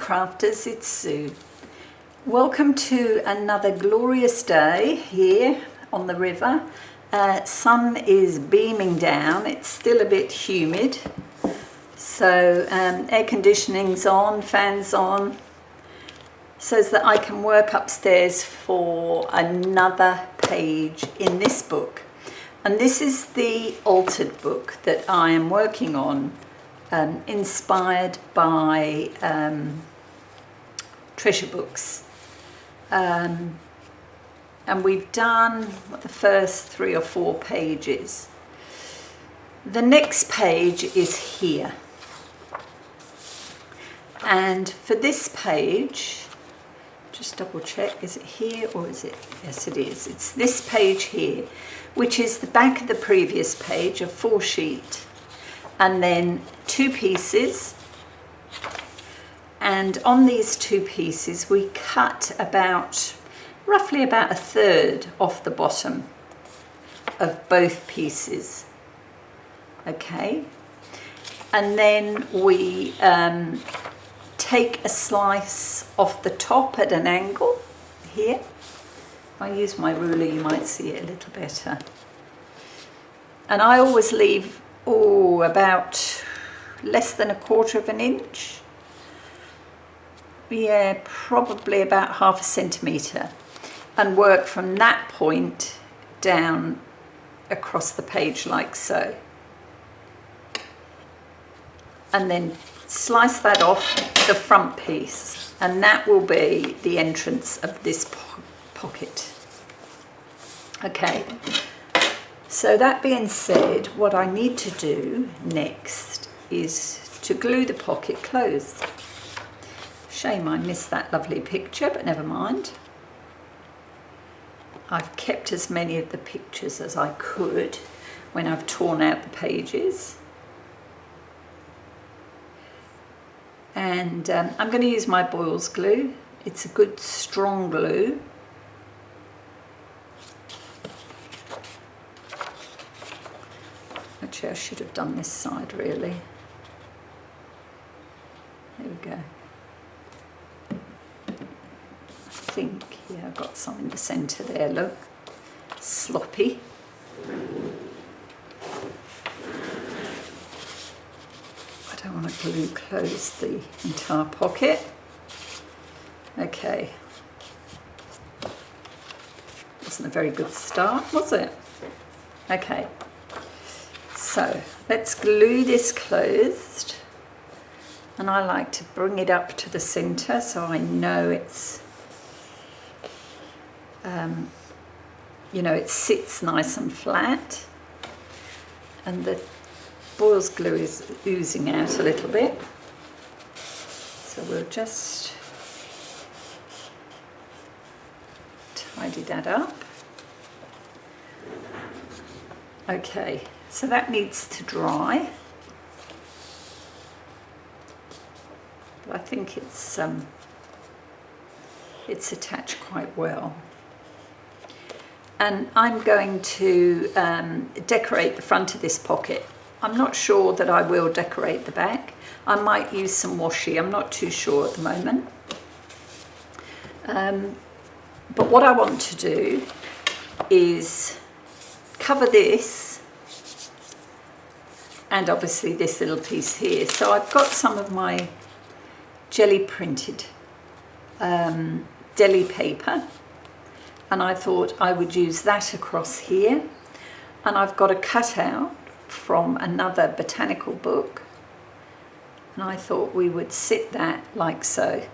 crafters, it's Sue. Welcome to another glorious day here on the river. Sun is beaming down. It's still a bit humid, so air conditioning's on, fans on, so that I can work upstairs for another page in this book. And this is the altered book that I am working on, inspired by Treasure Books. And we've done the first 3 or 4 pages. The next page is here. And for this page, just double check, is it here or is it? Yes, it is. It's this page here, which is the back of the previous page, a full sheet, and then 2 pieces. And on these 2 pieces, we cut roughly about 1/3 off the bottom of both pieces. Okay. And then we take a slice off the top at an angle here. If I use my ruler, you might see it a little better. And I always leave, about less than 1/4 of an inch. Yeah, probably about 1/2 centimetre, and work from that point down across the page like so. And then slice that off the front piece, and that will be the entrance of this pocket. Okay, so that being said, what I need to do next is to glue the pocket closed. Shame I missed that lovely picture, but never mind. I've kept as many of the pictures as I could when I've torn out the pages. And I'm going to use my Boyle's glue. It's a good strong glue. Actually, I should have done this side really. There we go. I think, yeah, I've got some in the centre there, look. Sloppy. I don't want to glue close the entire pocket. Okay. Wasn't a very good start, was it? Okay. So let's glue this closed. And I like to bring it up to the centre so I know it's it sits nice and flat, and the Boyle's glue is oozing out a little bit, so we'll just tidy that up. Okay, so that needs to dry, but I think it's attached quite well. And I'm going to decorate the front of this pocket. I'm not sure that I will decorate the back. I might use some washi, I'm not too sure at the moment. But what I want to do is cover this, and obviously this little piece here. So I've got some of my jelly printed deli paper, and I thought I would use that across here. And I've got a cutout from another botanical book, and I thought we would sit that like so.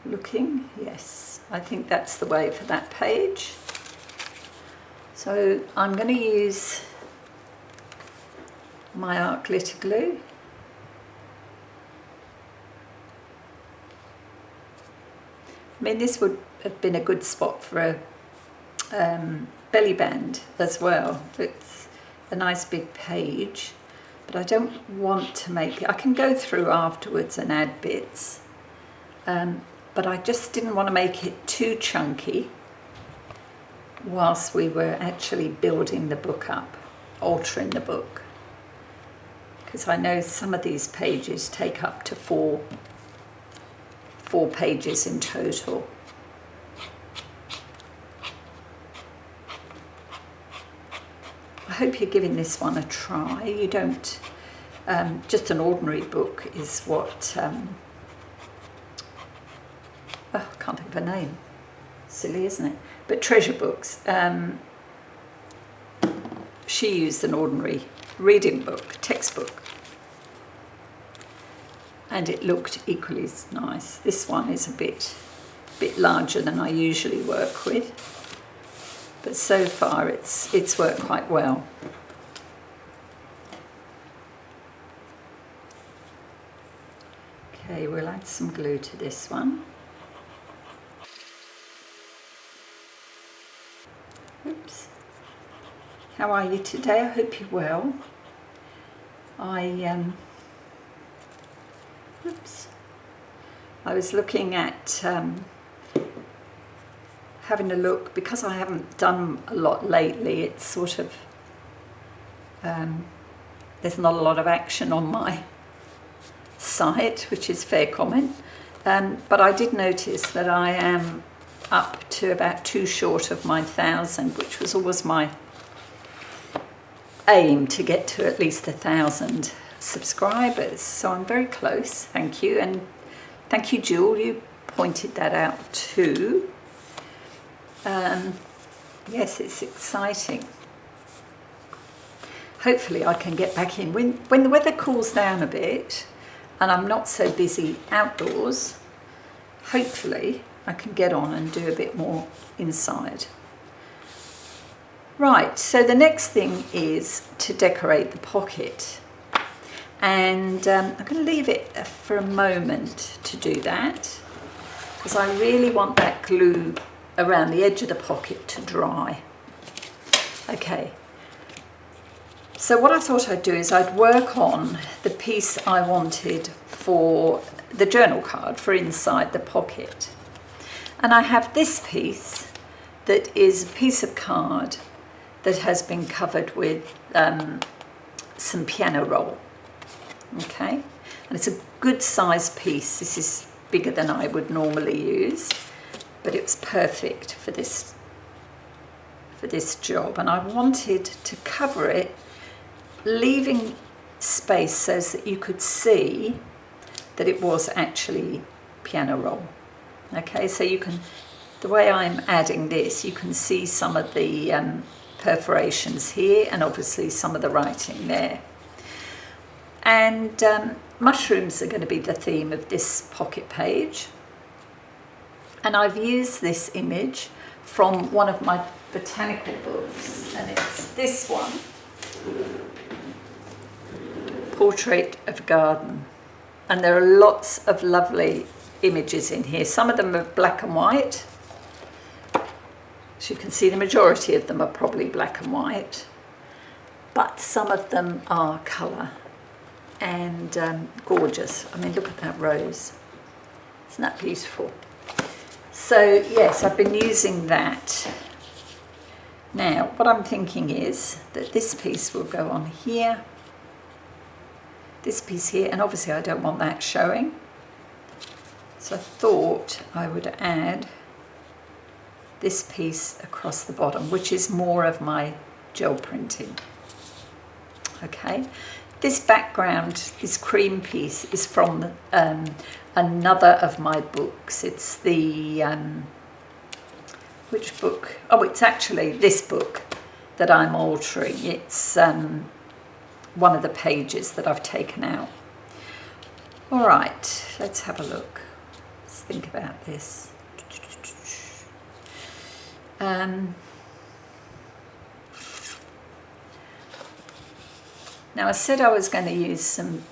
Looking, yes, I think that's the way for that page. So I'm going to use my art glitter glue. I mean, this would have been a good spot for a belly band as well. It's a nice big page, but I don't want to make it. I can go through afterwards and add bits, but I just didn't want to make it too chunky whilst we were actually building the book up, altering the book. because I know some of these pages take up to four pages in total. I hope you're giving this one a try. You don't, just an ordinary book is what, I can't think of a name. Silly, isn't it? But Treasure Books, she used an ordinary reading book, textbook. And it looked equally as nice. This one is a bit larger than I usually work with. But so far it's worked quite well. Okay, we'll add some glue to this one. Oops. How are you today? I hope you're well. I was looking at having a look, because I haven't done a lot lately. It's sort of there's not a lot of action on my site, which is fair comment, but I did notice that I am up to about 2 short of my 1,000, which was always my aim, to get to at least 1,000 subscribers. So I'm very close. Thank you. And thank you, Jewel, you pointed that out too. Yes, it's exciting. Hopefully I can get back in when the weather cools down a bit and I'm not so busy outdoors. Hopefully I can get on and do a bit more inside. Right, so the next thing is to decorate the pocket, and I'm going to leave it for a moment to do that, because I really want that glue around the edge of the pocket to dry. Okay, so what I thought I'd do is I'd work on the piece I wanted for the journal card for inside the pocket. And I have this piece that is a piece of card that has been covered with some piano roll. Okay, and it's a good size piece. This is bigger than I would normally use, but it's perfect for this job. And I wanted to cover it, leaving space so that you could see that it was actually piano roll. Okay, so you can, the way I'm adding this, you can see some of the perforations here and obviously some of the writing there. And mushrooms are going to be the theme of this pocket page. And I've used this image from one of my botanical books, and it's this one, Portrait of a Garden. And there are lots of lovely images in here. Some of them are black and white. As you can see, the majority of them are probably black and white, but some of them are colour and gorgeous. I mean, look at that rose. Isn't that beautiful? So yes, I've been using that. Now, what I'm thinking is that this piece will go on here, this piece here, and obviously I don't want that showing. So I thought I would add this piece across the bottom, which is more of my gel printing. Okay, this background, this cream piece, is from another of my books. It's the, which book? Oh, it's actually this book that I'm altering. It's one of the pages that I've taken out. All right, let's have a look. Let's think about this. Now I said I was going to use some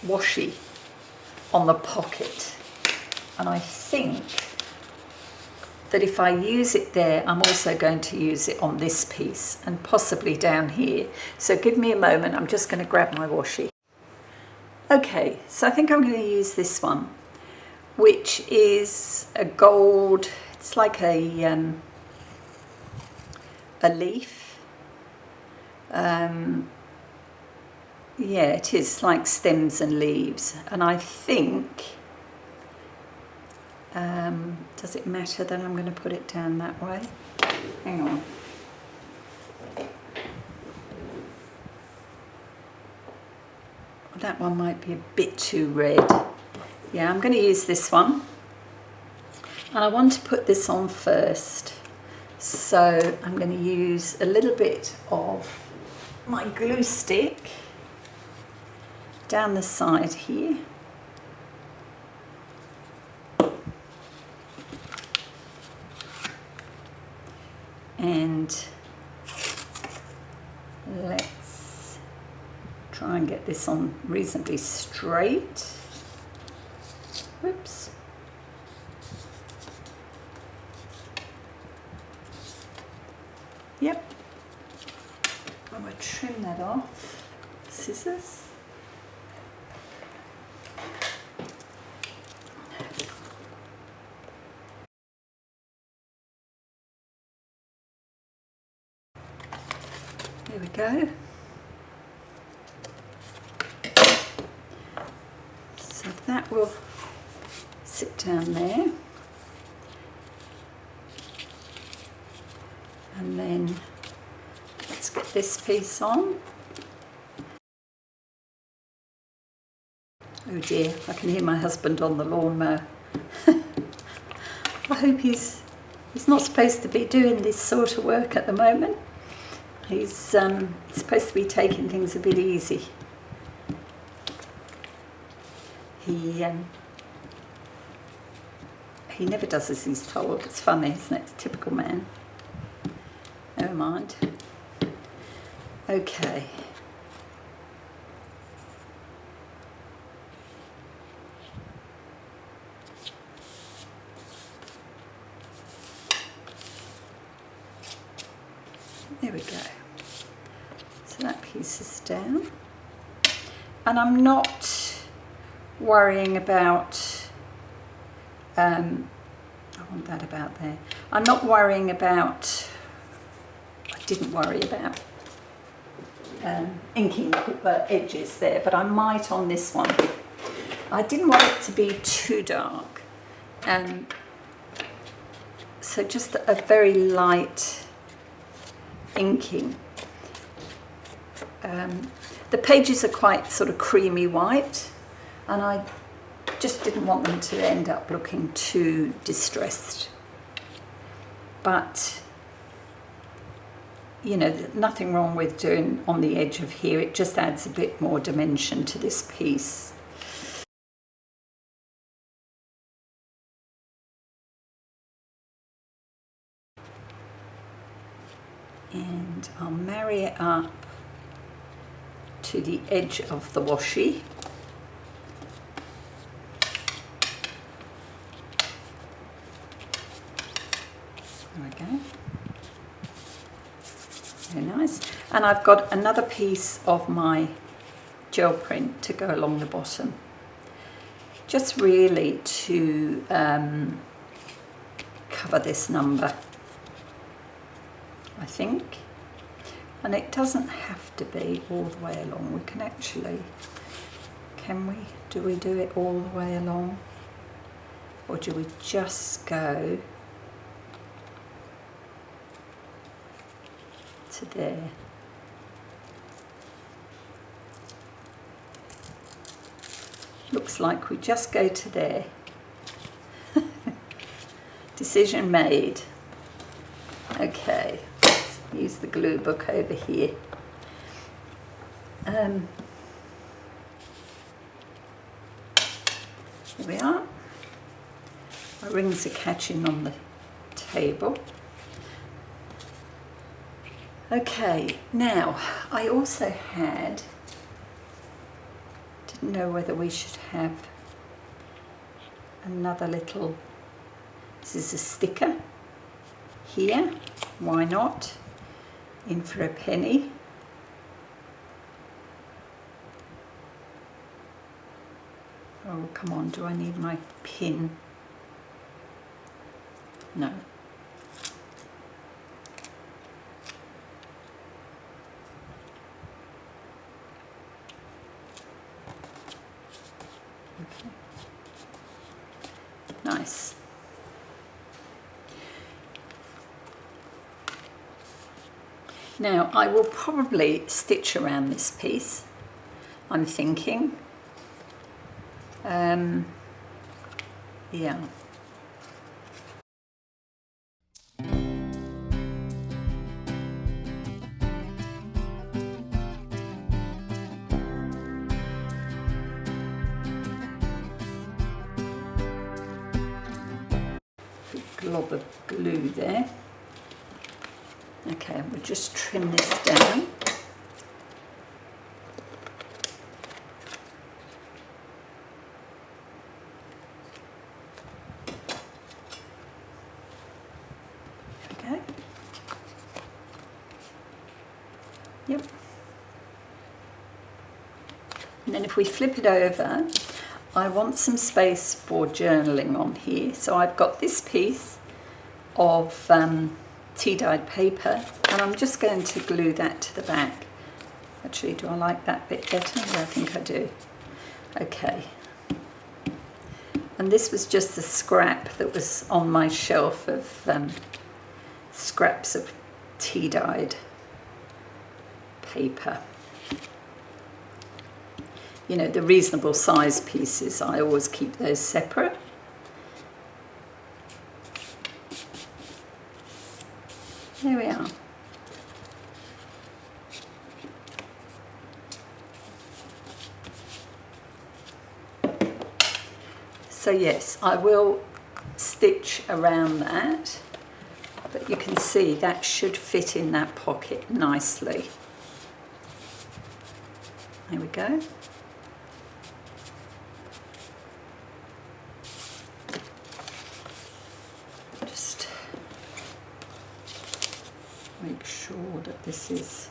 washi on the pocket, and I think that if I use it there, I'm also going to use it on this piece and possibly down here. So give me a moment, I'm just going to grab my washi. Okay, so I think I'm going to use this one, which is a gold, it's like a leaf. Yeah, it is like stems and leaves. And I think, does it matter that I'm going to put it down that way? Hang on. That one might be a bit too red. Yeah, I'm going to use this one. And I want to put this on first. So I'm going to use a little bit of my glue stick down the side here. And let's try and get this on reasonably straight. Whoops. Yep. I'm going to trim that off. Scissors. There we go. So that will sit down there. And then let's get this piece on. Oh dear, I can hear my husband on the lawnmower. I hope he's not supposed to be doing this sort of work at the moment. He's supposed to be taking things a bit easy. He never does as he's told. It's funny, isn't it? It's typical man. Never mind. Okay. There we go. So that piece is down. And I'm not worrying about, I want that about there. I'm not worrying about, I didn't worry about inking edges there, but I might on this one. I didn't want it to be too dark. So just a very light inking. The pages are quite sort of creamy white, and I just didn't want them to end up looking too distressed. But you know, nothing wrong with doing on the edge of here. It just adds a bit more dimension to this piece. And I'll marry it up to the edge of the washi. There we go. Very nice. And I've got another piece of my gel print to go along the bottom. Just really to cover this number, I think. And it doesn't have to be all the way along. We can actually, can we? Do we do it all the way along? Or do we just go to there? Looks like we just go to there. Decision made. Okay. Use the glue book over here. Here we are. My rings are catching on the table. Okay, now I also didn't know whether we should have another little, this is a sticker here, why not? In for a penny. Oh, come on, do I need my pin? No. Nice. Now I will probably stitch around this piece, I'm thinking. Yeah. Glob of glue there. Okay, we'll just trim this down. Okay. Yep. And then if we flip it over, I want some space for journaling on here. So I've got this piece of tea-dyed paper, and I'm just going to glue that to the back. Actually, do I like that bit better? Yeah, I think I do. Okay. And this was just a scrap that was on my shelf of scraps of tea-dyed paper. You know, the reasonable size pieces, I always keep those separate. There we are. So yes, I will stitch around that, but you can see that should fit in that pocket nicely. There we go. Just make sure that this is,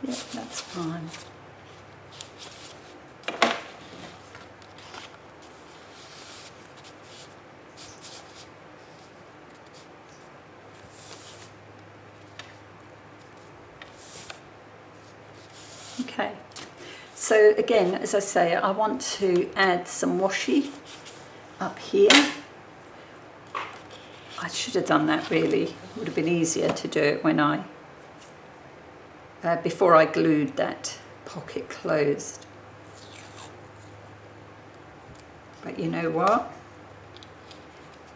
yeah, that's fine. Okay, so again, as I say, I want to add some washi up here. I should have done that really. It would have been easier to do it when I, before I glued that pocket closed. But you know what?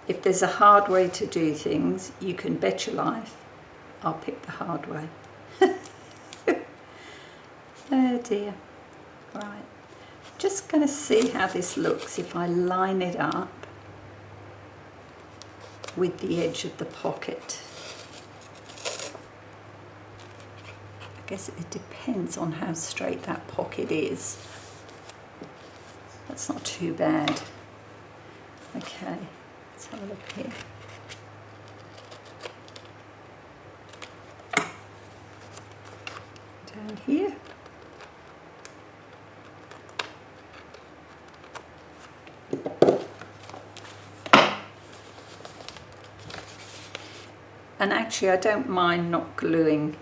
If there's a hard way to do things, you can bet your life I'll pick the hard way. Oh dear. Right, just going to see how this looks if I line it up with the edge of the pocket. I guess it depends on how straight that pocket is. That's not too bad. Okay, let's have a look here. Down here. And actually I don't mind not gluing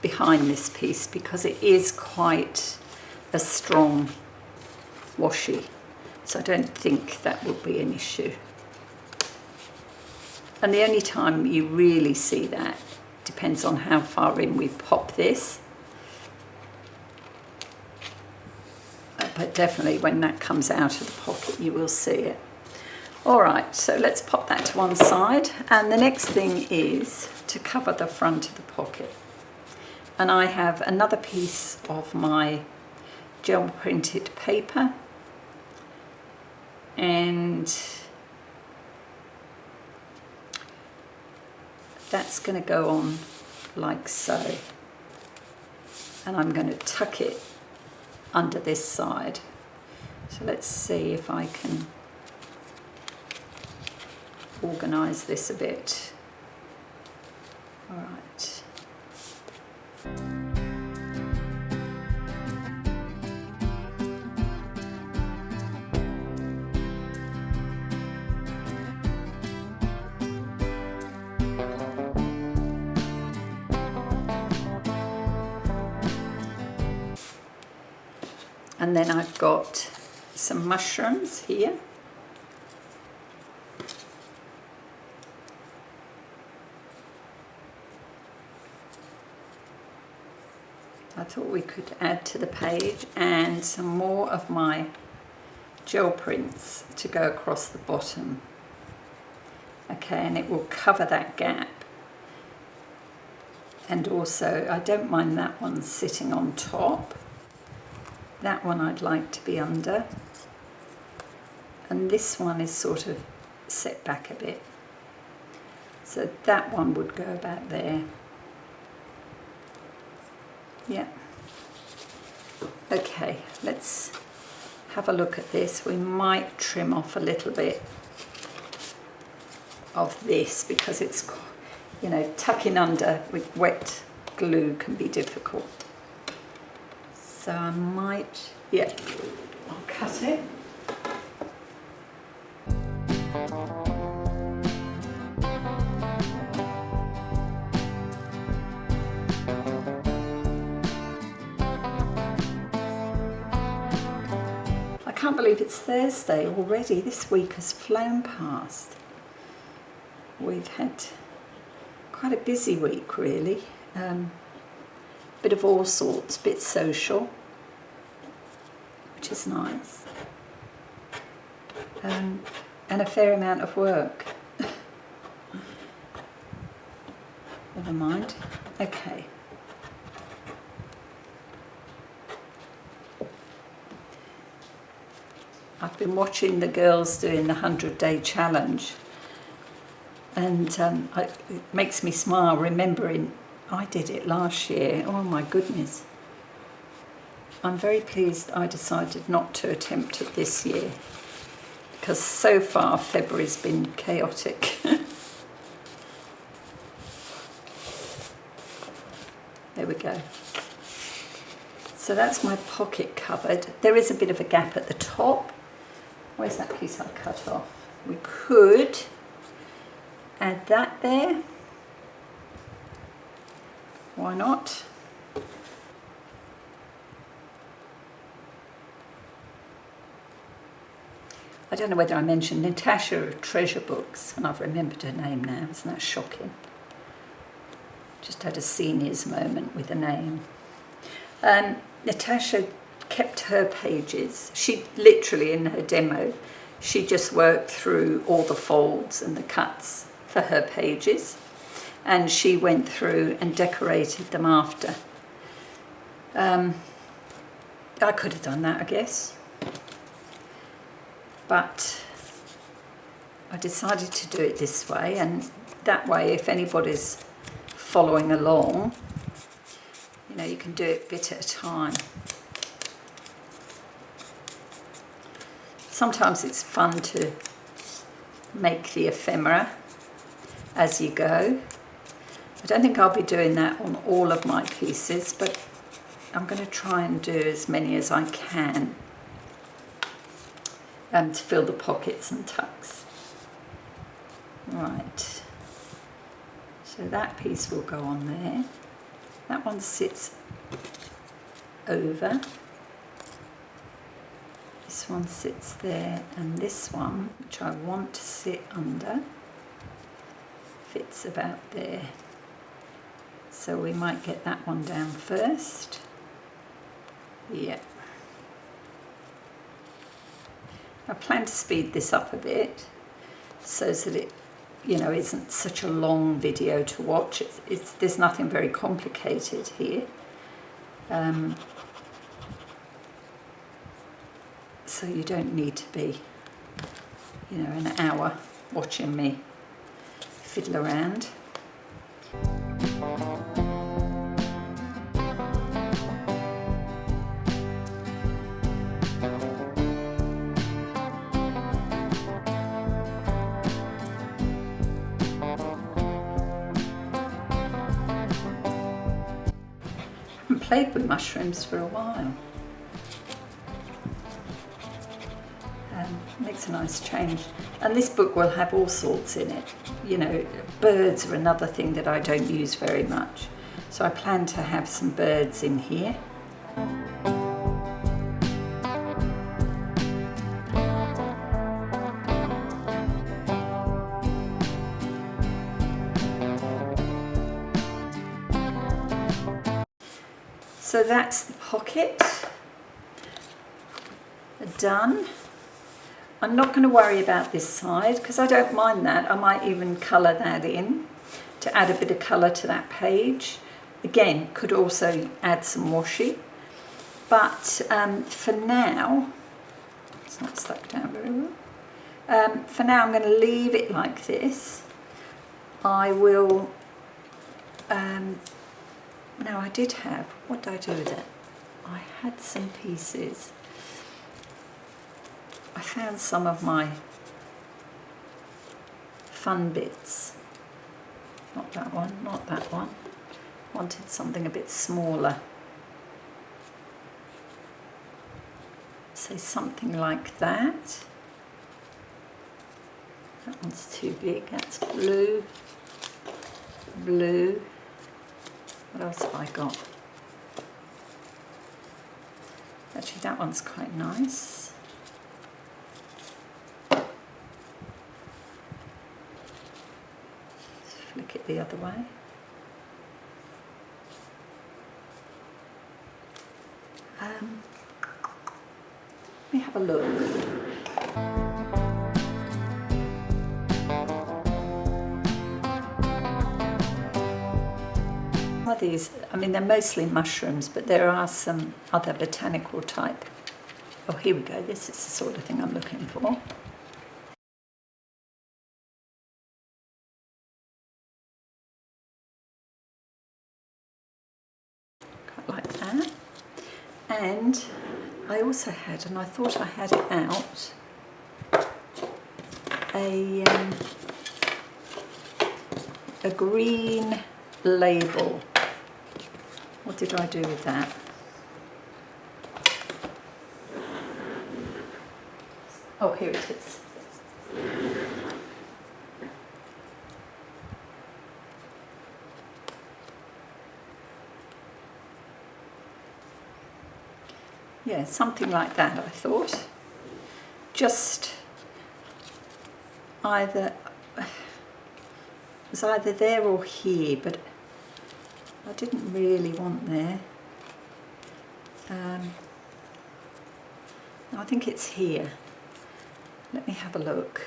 behind this piece because it is quite a strong washi, so I don't think that will be an issue. And the only time you really see that depends on how far in we pop this, but definitely when that comes out of the pocket you will see it. Alright, so let's pop that to one side, and the next thing is to cover the front of the pocket. And I have another piece of my gel printed paper, and that's going to go on like so, and I'm going to tuck it under this side. So let's see if I can organise this a bit. All right. And then I've got some mushrooms here. I thought we could add to the page, and some more of my gel prints to go across the bottom. Okay, and it will cover that gap. And also, I don't mind that one sitting on top. That one I'd like to be under. And this one is sort of set back a bit. So that one would go about there. Yeah. Okay, let's have a look at this. We might trim off a little bit of this because it's, you know, tucking under with wet glue can be difficult. So I might, yeah, I'll cut it. I can't believe it's Thursday already. This week has flown past. We've had quite a busy week, really. Bit of all sorts, bit social, which is nice, and a fair amount of work. Never mind. Okay. I've been watching the girls doing the 100-day challenge, and it makes me smile remembering I did it last year. Oh my goodness. I'm very pleased I decided not to attempt it this year, because so far February's been chaotic. There we go. So that's my pocket covered. There is a bit of a gap at the top. Where's that piece I cut off? We could add that there. Why not? I don't know whether I mentioned Natasha of Treasure Books, and I've remembered her name now. Isn't that shocking? Just had a seniors moment with a name. Natasha kept her pages. She literally, in her demo, she just worked through all the folds and the cuts for her pages, and she went through and decorated them after. I could have done that, I guess, but I decided to do it this way, and that way if anybody's following along, you know, you can do it bit at a time. Sometimes it's fun to make the ephemera as you go. I don't think I'll be doing that on all of my pieces, but I'm going to try and do as many as I can to fill the pockets and tucks. Right, so that piece will go on there. That one sits over. This one sits there, and this one, which I want to sit under, fits about there. So we might get that one down first. Yeah. I plan to speed this up a bit so that it, you know, isn't such a long video to watch. There's nothing very complicated here. So you don't need to be, you know, an hour watching me fiddle around. I haven't played with mushrooms for a while. Makes a nice change. And this book will have all sorts in it. You know, birds are another thing that I don't use very much. So I plan to have some birds in here. So that's the pocket done. I'm not going to worry about this side because I don't mind that. I might even colour that in to add a bit of colour to that page. Again, could also add some washi. But for now, it's not stuck down very well. For now, I'm going to leave it like this. I will, no, I did have, what did I do with it? I had some pieces. I found some of my fun bits. Not that one, not that one. Wanted something a bit smaller. Say something like that. That one's too big, that's blue. Blue. What else have I got? Actually, that one's quite nice. Let's flick it the other way. Let me have a look. These, I mean, they're mostly mushrooms, but there are some other botanical type. Oh, here we go. This is the sort of thing I'm looking for. Quite like that. And I also had, and I thought I had it out, a green label. What did I do with that? Oh, here it is. Yeah, something like that, I thought. Just either, it was either there or here, but I didn't really want there. I think it's here. Let me have a look.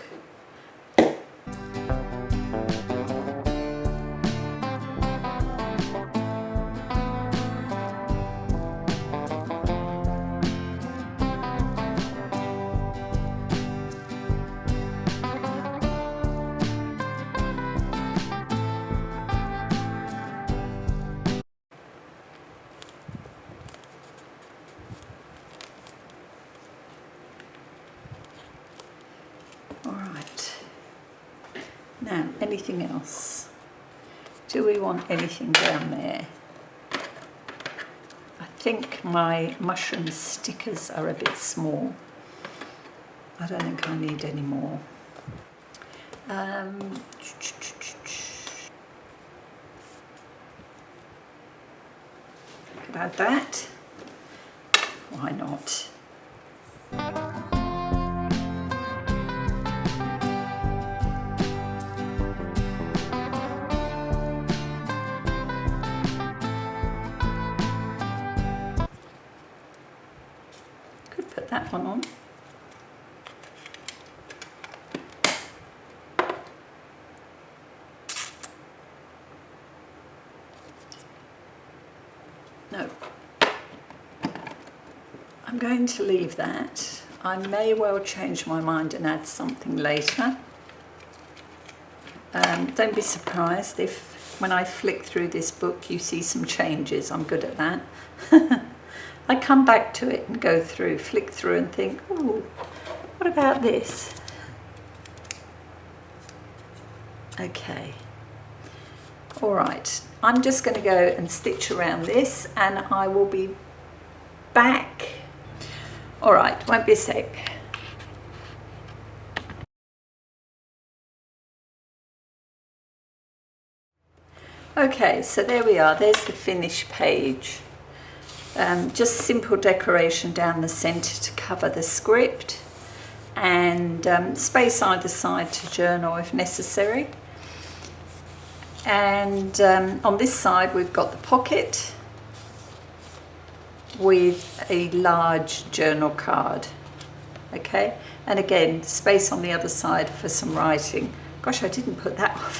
Now, anything else? Do we want anything down there? I think my mushroom stickers are a bit small. I don't think I need any more. About that. Why not? Put that one on. No. I'm going to leave that. I may well change my mind and add something later. Don't be surprised if when I flick through this book you see some changes. I'm good at that. I come back to it and go through, flick through and think, ooh, what about this? Okay. All right, I'm just going to go and stitch around this and I will be back. All right, won't be a sec. Okay, so there we are, there's the finished page. Just simple decoration down the centre to cover the script and space either side to journal if necessary. And on this side we've got the pocket with a large journal card. Okay, and again, space on the other side for some writing. Gosh, I didn't put that on.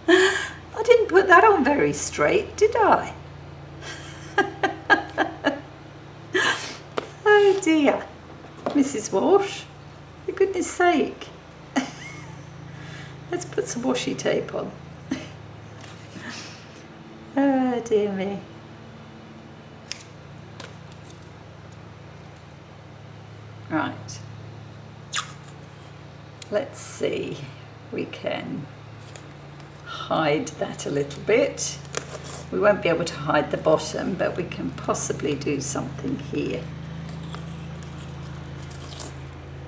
I didn't put that on very straight, did I? Oh dear, Mrs. Walsh, for goodness sake. Let's put some washi tape on. Oh dear me. Right. Let's see, we can hide that a little bit. We won't be able to hide the bottom, but we can possibly do something here.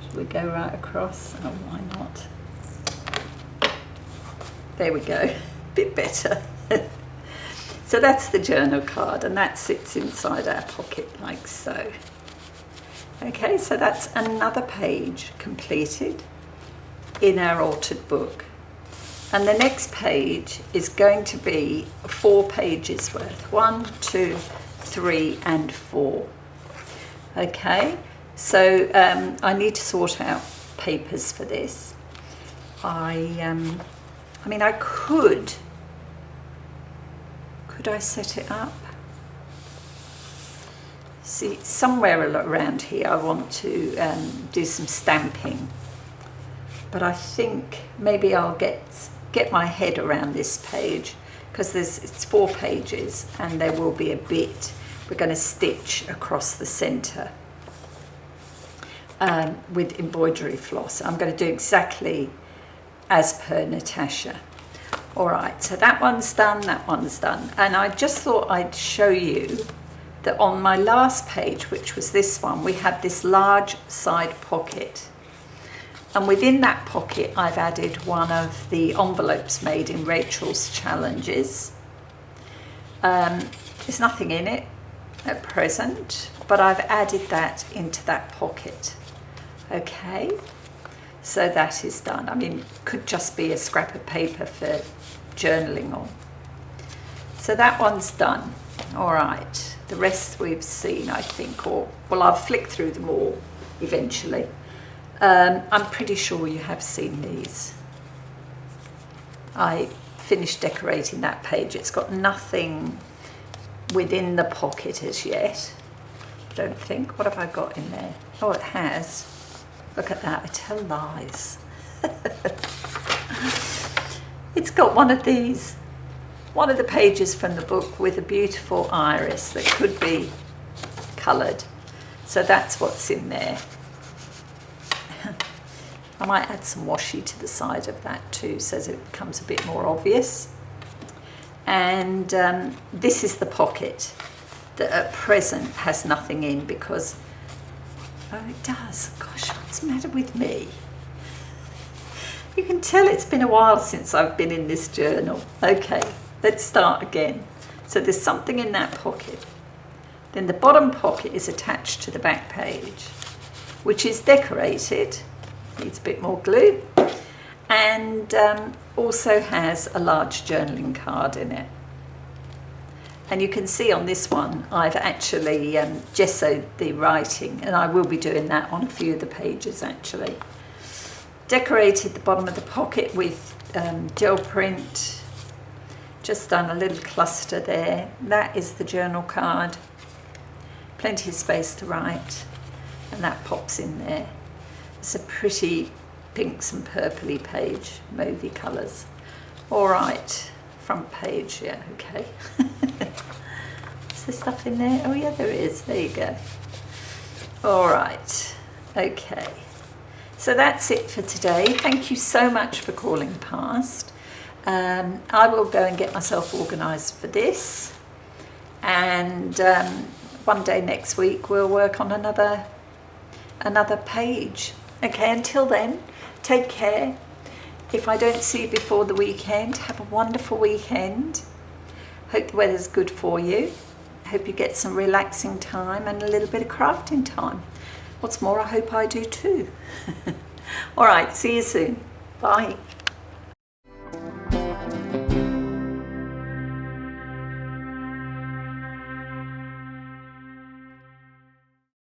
Should we go right across? Oh, why not? There we go, bit better. So that's the journal card, and that sits inside our pocket like so. Okay, so that's another page completed in our altered book. And the next page is going to be 4 pages worth. 1, 2, 3, and 4. Okay, so I need to sort out papers for this. I mean, I could I set it up? See, somewhere around here I want to do some stamping, but I think maybe I'll get my head around this page, because it's 4 pages and there will be a bit we're going to stitch across the center with embroidery floss. I'm going to do exactly as per Natasha. All right, so that one's done, that one's done. And I just thought I'd show you that on my last page, which was this one, we had this large side pocket. And within that pocket, I've added one of the envelopes made in Rachel's challenges. There's nothing in it at present, but I've added that into that pocket. Okay, so that is done. I mean, it could just be a scrap of paper for journaling on. So that one's done. All right, the rest we've seen, I think, or, well, I'll flick through them all eventually. I'm pretty sure you have seen these. I finished decorating that page. It's got nothing within the pocket as yet, I don't think. What have I got in there? Oh, it has. Look at that, I tell lies. It's got one of these, one of the pages from the book with a beautiful iris that could be coloured. So that's what's in there. I might add some washi to the side of that too, so it becomes a bit more obvious. And this is the pocket that at present has nothing in, because, oh, it does. Gosh, what's the matter with me? You can tell it's been a while since I've been in this journal. Okay, let's start again. So there's something in that pocket. Then the bottom pocket is attached to the back page, which is decorated, needs a bit more glue, and also has a large journaling card in it. And you can see on this one, I've actually gessoed the writing, and I will be doing that on a few of the pages actually. Decorated the bottom of the pocket with gel print, just done a little cluster there. That is the journal card, plenty of space to write, and that pops in there. It's a pretty pinks and purpley page, mauvey colours. All right, front page, yeah, okay. Is there stuff in there? Oh yeah, there is, there you go. All right, okay. So that's it for today. Thank you so much for calling past. I will go and get myself organised for this. And one day next week, we'll work on another page. Okay, until then, take care. If I don't see you before the weekend, have a wonderful weekend. Hope the weather's good for you. Hope you get some relaxing time and a little bit of crafting time. What's more, I hope I do too. All right, see you soon. Bye.